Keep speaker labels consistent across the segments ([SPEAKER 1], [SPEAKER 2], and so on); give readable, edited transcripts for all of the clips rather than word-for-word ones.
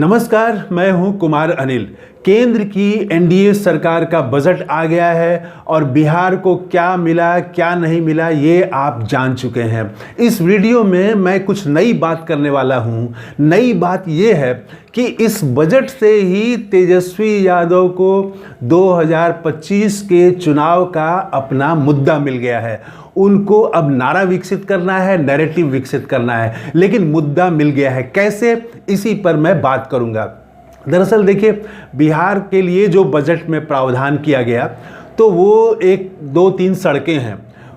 [SPEAKER 1] नमस्कार, मैं हूं कुमार अनिल। केंद्र की एनडीए सरकार का बजट आ गया है और बिहार को क्या मिला क्या नहीं मिला ये आप जान चुके हैं। इस वीडियो में मैं कुछ नई बात करने वाला हूं। नई बात ये है कि इस बजट से ही तेजस्वी यादव को 2025 के चुनाव का अपना मुद्दा मिल गया है। उनको अब नारा विकसित करना है, नैरेटिव विकसित करना है, लेकिन मुद्दा मिल गया है। कैसे, इसी पर मैं बात करूंगा। दरअसल देखिए, बिहार के लिए जो बजट में प्रावधान किया गया तो वो एक दो तीन सड़कें हैं,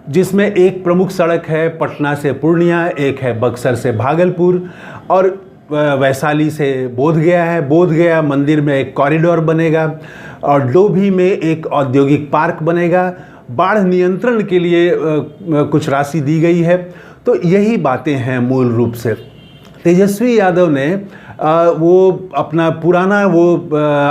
[SPEAKER 1] जिसमें एक प्रमुख सड़क है पटना से पूर्णिया, एक है बक्सर से भागलपुर और वैशाली से बोधगया है। बोधगया मंदिर में एक कॉरिडोर बनेगा और डोभी में एक औद्योगिक पार्क बनेगा। बाढ़ नियंत्रण के लिए कुछ राशि दी गई है। तो यही बातें हैं मूल रूप से। तेजस्वी यादव ने वो अपना पुराना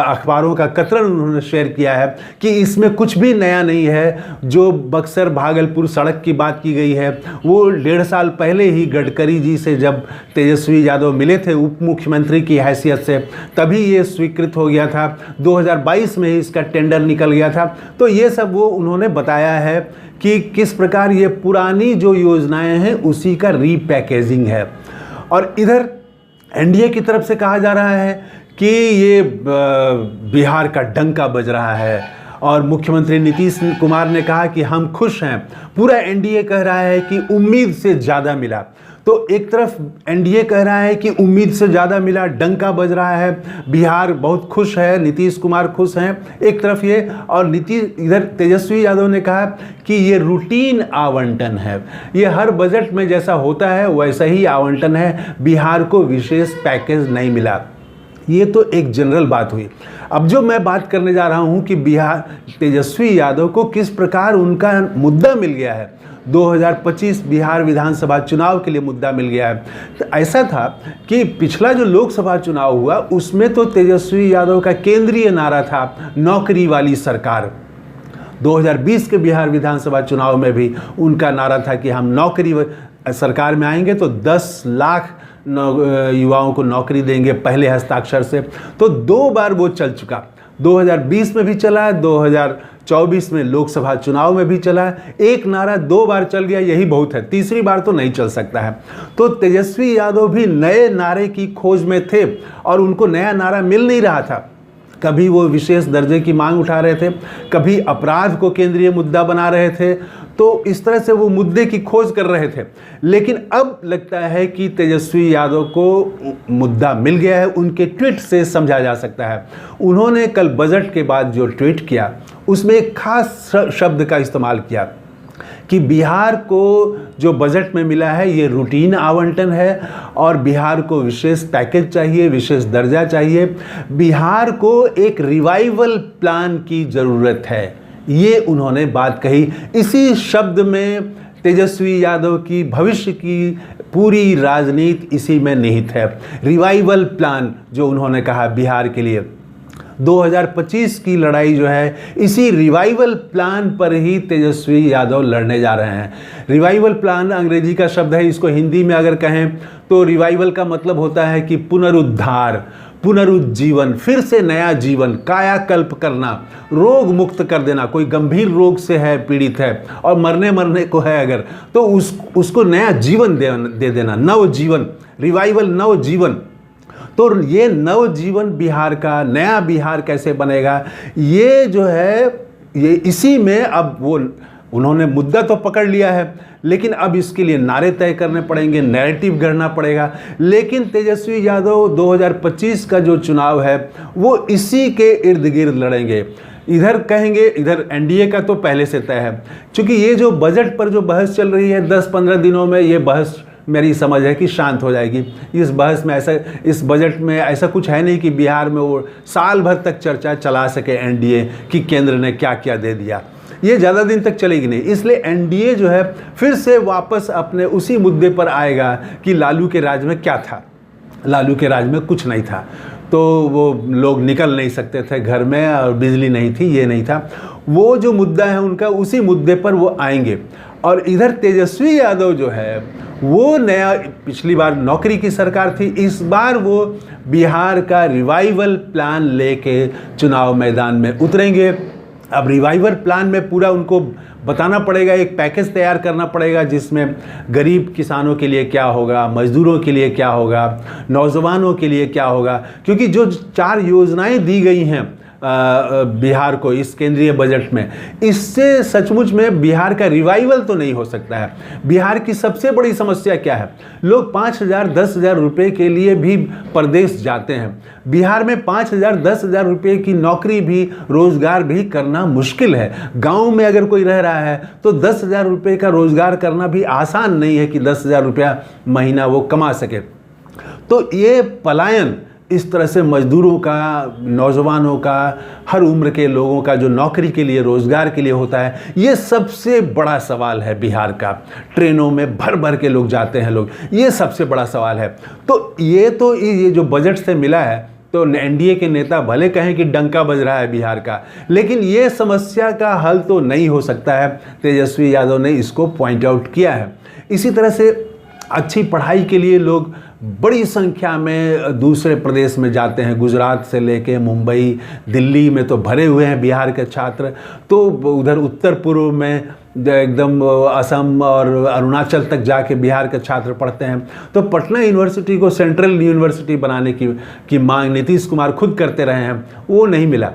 [SPEAKER 1] अखबारों का कतरन उन्होंने शेयर किया है कि इसमें कुछ भी नया नहीं है। जो बक्सर भागलपुर सड़क की बात की गई है वो 1.5 साल पहले ही गडकरी जी से जब तेजस्वी यादव मिले थे उप मुख्यमंत्री की हैसियत से, तभी ये स्वीकृत हो गया था। 2022 में ही इसका टेंडर निकल गया था। तो ये सब वो उन्होंने बताया है कि किस प्रकार ये पुरानी जो योजनाएं हैं उसी का रीपैकेजिंग है। और इधर एनडीए की तरफ से कहा जा रहा है कि ये बिहार का डंका बज रहा है और मुख्यमंत्री नीतीश कुमार ने कहा कि हम खुश हैं। पूरा एनडीए कह रहा है कि उम्मीद से ज़्यादा मिला। तो एक तरफ एनडीए कह रहा है कि उम्मीद से ज़्यादा मिला, डंका बज रहा है, बिहार बहुत खुश है, नीतीश कुमार खुश हैं, एक तरफ ये। और इधर तेजस्वी यादव ने कहा कि ये रूटीन आवंटन है, ये हर बजट में जैसा होता है वैसा ही आवंटन है, बिहार को विशेष पैकेज नहीं मिला। ये तो एक जनरल बात हुई। अब जो मैं बात करने जा रहा हूँ कि बिहार तेजस्वी यादव को किस प्रकार उनका मुद्दा मिल गया है। 2025 बिहार विधानसभा चुनाव के लिए मुद्दा मिल गया है। तो ऐसा था कि पिछला जो लोकसभा चुनाव हुआ उसमें तो तेजस्वी यादव का केंद्रीय नारा था नौकरी वाली सरकार। 2020 के बिहार विधानसभा चुनाव में भी उनका नारा था कि हम नौकरी सरकार में आएंगे तो 10 लाख युवाओं को नौकरी देंगे पहले हस्ताक्षर से। तो 2 बार वो चल चुका, 2020 में भी चला, 2024 में लोकसभा चुनाव में भी चला। एक नारा 2 बार चल गया, यही बहुत है, तीसरी बार तो नहीं चल सकता है। तो तेजस्वी यादव भी नए नारे की खोज में थे और उनको नया नारा मिल नहीं रहा था। कभी वो विशेष दर्जे की मांग उठा रहे थे, कभी अपराध को केंद्रीय मुद्दा बना रहे थे। तो इस तरह से वो मुद्दे की खोज कर रहे थे। लेकिन अब लगता है कि तेजस्वी यादव को मुद्दा मिल गया है। उनके ट्वीट से समझा जा सकता है। उन्होंने कल बजट के बाद जो ट्वीट किया उसमें एक खास शब्द का इस्तेमाल किया कि बिहार को जो बजट में मिला है ये रूटीन आवंटन है और बिहार को विशेष पैकेज चाहिए, विशेष दर्जा चाहिए। बिहार को एक रिवाइवल प्लान की ज़रूरत है, ये उन्होंने बात कही। इसी शब्द में तेजस्वी यादव की भविष्य की पूरी राजनीति इसी में निहित है। रिवाइवल प्लान जो उन्होंने कहा बिहार के लिए, 2025 की लड़ाई जो है इसी रिवाइवल प्लान पर ही तेजस्वी यादव लड़ने जा रहे हैं। रिवाइवल प्लान अंग्रेजी का शब्द है, इसको हिंदी में अगर कहें तो रिवाइवल का मतलब होता है कि पुनरुद्धार, पुनरुज्जीवन, फिर से नया जीवन, कायाकल्प करना, रोग मुक्त कर देना। कोई गंभीर रोग से है, पीड़ित है और मरने को है अगर, तो उसको नया जीवन दे देना, नव जीवन, रिवाइवल, नव जीवन। तो ये नव जीवन बिहार का, नया बिहार कैसे बनेगा, ये जो है ये इसी में अब वो उन्होंने मुद्दा तो पकड़ लिया है, लेकिन अब इसके लिए नारे तय करने पड़ेंगे, नैरेटिव गढ़ना पड़ेगा। लेकिन तेजस्वी यादव 2025 का जो चुनाव है वो इसी के इर्द गिर्द लड़ेंगे। इधर कहेंगे, इधर एनडीए का तो पहले से तय है। क्योंकि ये जो बजट पर जो बहस चल रही है 10-15 दिनों में ये बहस मेरी समझ है कि शांत हो जाएगी। इस बहस में इस बजट में ऐसा कुछ है नहीं कि बिहार में वो साल भर तक चर्चा चला सके एनडीए कि केंद्र ने क्या क्या दे दिया। ये ज़्यादा दिन तक चलेगी नहीं। इसलिए एनडीए जो है फिर से वापस अपने उसी मुद्दे पर आएगा कि लालू के राज में क्या था। लालू के राज में कुछ नहीं था, तो वो लोग निकल नहीं सकते थे घर में और बिजली नहीं थी, ये नहीं था। वो जो मुद्दा है उनका, उसी मुद्दे पर वो आएंगे। और इधर तेजस्वी यादव जो है वो नया, पिछली बार नौकरी की सरकार थी, इस बार वो बिहार का रिवाइवल प्लान लेके चुनाव मैदान में उतरेंगे। अब रिवाइवल प्लान में पूरा उनको बताना पड़ेगा, एक पैकेज तैयार करना पड़ेगा जिसमें गरीब किसानों के लिए क्या होगा, मजदूरों के लिए क्या होगा, नौजवानों के लिए क्या होगा, क्योंकि जो 4 योजनाएं दी गई हैं बिहार को इस केंद्रीय बजट में, इससे सचमुच में बिहार का रिवाइवल तो नहीं हो सकता है। बिहार की सबसे बड़ी समस्या क्या है? लोग 5,000 10,000 रुपये के लिए भी परदेश जाते हैं। बिहार में 5,000 10,000 रुपये की नौकरी भी, रोजगार भी करना मुश्किल है। गांव में अगर कोई रह रहा है तो 10,000 रुपये का रोजगार करना भी आसान नहीं है कि 10,000 रुपया महीना वो कमा सके। तो ये पलायन इस तरह से मजदूरों का, नौजवानों का, हर उम्र के लोगों का जो नौकरी के लिए, रोजगार के लिए होता है, ये सबसे बड़ा सवाल है बिहार का। ट्रेनों में भर भर के लोग जाते हैं लोग, ये सबसे बड़ा सवाल है। तो ये जो बजट से मिला है, तो एनडीए के नेता भले कहें कि डंका बज रहा है बिहार का, लेकिन ये समस्या का हल तो नहीं हो सकता है। तेजस्वी यादव ने इसको पॉइंट आउट किया है। इसी तरह से अच्छी पढ़ाई के लिए लोग बड़ी संख्या में दूसरे प्रदेश में जाते हैं। गुजरात से लेके मुंबई, दिल्ली में तो भरे हुए हैं बिहार के छात्र। तो उधर उत्तर पूर्व में एकदम असम और अरुणाचल तक जाके बिहार के छात्र पढ़ते हैं। तो पटना यूनिवर्सिटी को सेंट्रल यूनिवर्सिटी बनाने की मांग नीतीश कुमार खुद करते रहे हैं, वो नहीं मिला।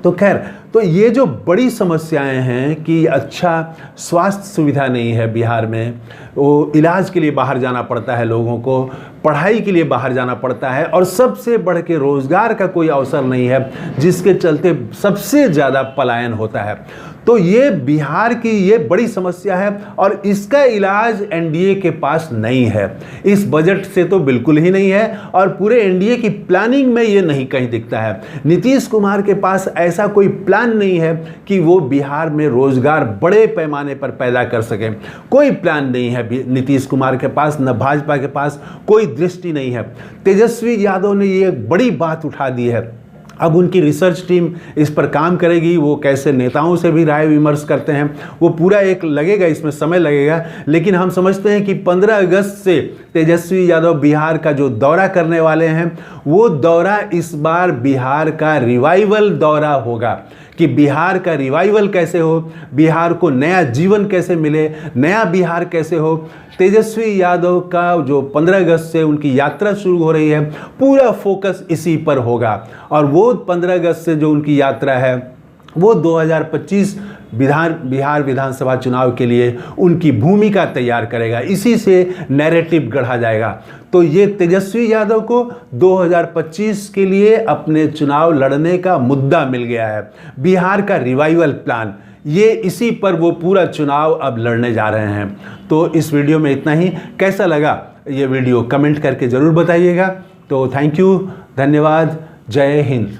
[SPEAKER 1] तो खैर, तो ये जो बड़ी समस्याएं हैं कि अच्छा स्वास्थ्य सुविधा नहीं है बिहार में, वो इलाज के लिए बाहर जाना पड़ता है लोगों को, पढ़ाई के लिए बाहर जाना पड़ता है, और सबसे बढ़ के रोजगार का कोई अवसर नहीं है, जिसके चलते सबसे ज़्यादा पलायन होता है। तो ये बिहार की ये बड़ी समस्या है और इसका इलाज एनडीए के पास नहीं है। इस बजट से तो बिल्कुल ही नहीं है और पूरे एनडीए की प्लानिंग में ये नहीं कहीं दिखता है। नीतीश कुमार के पास ऐसा कोई प्लान नहीं है कि वो बिहार में रोजगार बड़े पैमाने पर पैदा कर सके। कोई प्लान नहीं है नीतीश कुमार के पास, न भाजपा के पास कोई दृष्टि नहीं है। तेजस्वी यादव ने ये बड़ी बात उठा दी है। अब उनकी रिसर्च टीम इस पर काम करेगी। वो कैसे नेताओं से भी राय विमर्श करते हैं, वो पूरा एक लगेगा, इसमें समय लगेगा। लेकिन हम समझते हैं कि 15 अगस्त से तेजस्वी यादव बिहार का जो दौरा करने वाले हैं, वो दौरा इस बार बिहार का रिवाइवल दौरा होगा। कि बिहार का रिवाइवल कैसे हो, बिहार को नया जीवन कैसे मिले, नया बिहार कैसे हो। तेजस्वी यादव का जो 15 अगस्त से उनकी यात्रा शुरू हो रही है, पूरा फोकस इसी पर होगा। और वो 15 अगस्त से जो उनकी यात्रा है, वो 2025 बिहार विधानसभा चुनाव के लिए उनकी भूमिका तैयार करेगा। इसी से नैरेटिव गढ़ा जाएगा। तो ये तेजस्वी यादव को 2025 के लिए अपने चुनाव लड़ने का मुद्दा मिल गया है। बिहार का रिवाइवल प्लान, ये इसी पर वो पूरा चुनाव अब लड़ने जा रहे हैं। तो इस वीडियो में इतना ही। कैसा लगा ये वीडियो कमेंट करके ज़रूर बताइएगा। तो थैंक यू, धन्यवाद, जय हिंद।